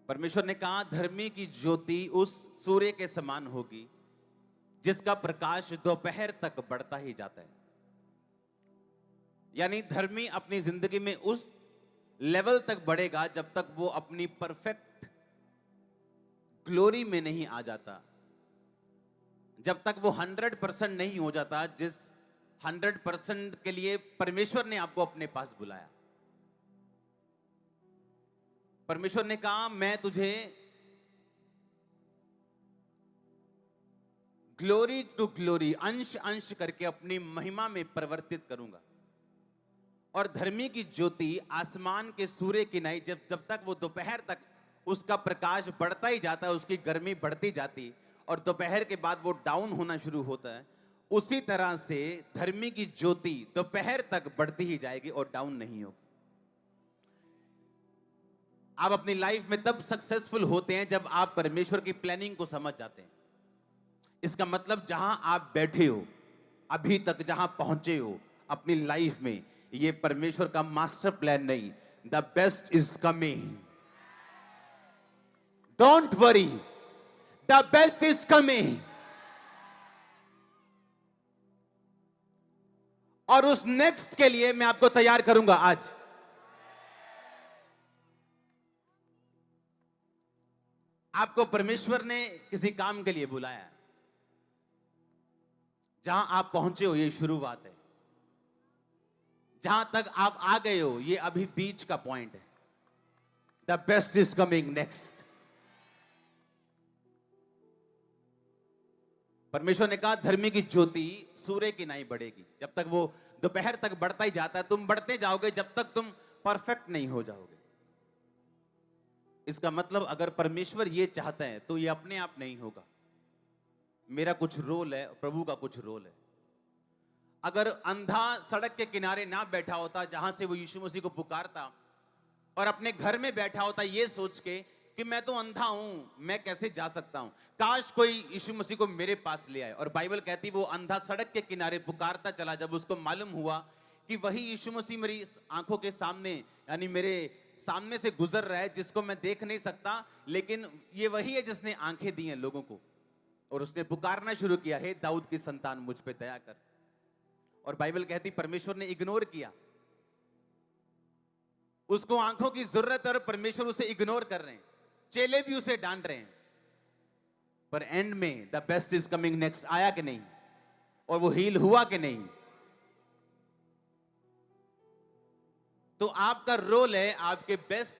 परमेश्वर ने कहा धर्मी की ज्योति उस सूर्य के समान होगी जिसका प्रकाश दोपहर तक बढ़ता ही जाता है। यानी धर्मी अपनी जिंदगी में उस लेवल तक बढ़ेगा जब तक वो अपनी परफेक्ट ग्लोरी में नहीं आ जाता, जब तक वो 100% नहीं हो जाता जिस 100% के लिए परमेश्वर ने आपको अपने पास बुलाया। परमेश्वर ने कहा मैं तुझे ग्लोरी टू ग्लोरी, अंश अंश करके अपनी महिमा में परिवर्तित करूंगा। और धर्मी की ज्योति आसमान के सूर्य की नहीं, जब तक वो दोपहर तक उसका प्रकाश बढ़ता ही जाता है, उसकी गर्मी बढ़ती जाती और दोपहर के बाद वो डाउन होना शुरू होता है, उसी तरह से धर्मी की ज्योति दोपहर तक बढ़ती ही जाएगी और डाउन नहीं होगी। आप अपनी लाइफ में तब सक्सेसफुल होते हैं जब आप परमेश्वर की प्लानिंग को समझ जाते हैं। इसका मतलब जहां आप बैठे हो, अभी तक जहां पहुंचे हो अपनी लाइफ में, ये परमेश्वर का मास्टर प्लान नहीं। The best is coming, don't worry, the best is coming. और उस नेक्स्ट के लिए मैं आपको तैयार करूंगा। आज आपको परमेश्वर ने किसी काम के लिए बुलाया, जहां आप पहुंचे हो ये शुरुआत है, जहां तक आप आ गए हो ये अभी बीच का पॉइंट है। The best is coming next. परमेश्वर ने कहा धर्मी की ज्योति सूर्य की नहीं बढ़ेगी, जब तक वो दोपहर तक बढ़ता ही जाता है। तुम बढ़ते जाओगे जब तक तुम परफेक्ट नहीं हो जाओगे। इसका मतलब अगर परमेश्वर ये चाहता है तो ये अपने आप नहीं होगा। मेरा कुछ रोल है, प्रभु का कुछ रोल है। अगर अंधा सड़क के किनारे ना बैठा होता जहां से वो यीशु मसीह को पुकारता, और अपने घर में बैठा होता ये सोच के कि मैं तो अंधा हूं, मैं कैसे जा सकता हूं, काश कोई यीशु मसीह को मेरे पास ले आए। और बाइबल कहती वो अंधा सड़क के किनारे पुकारता चला, जब उसको मालूम हुआ कि वही यीशु मसीह मेरी आंखों के सामने, यानी मेरे सामने से गुजर रहा है, जिसको मैं देख नहीं सकता, लेकिन ये वही है जिसने आंखें दी हैं लोगों को। और उसने पुकारना शुरू किया, हे दाऊद की संतान मुझ पे दया कर। और बाइबल कहती परमेश्वर ने इग्नोर किया, उसको आंखों की जरूरत है और परमेश्वर उसे इग्नोर कर रहे हैं, चेले भी उसे डांट रहे हैं। पर एंड में the best is coming next आया कि नहीं, और वो हील हुआ कि नहीं। तो आपका रोल है आपके बेस्ट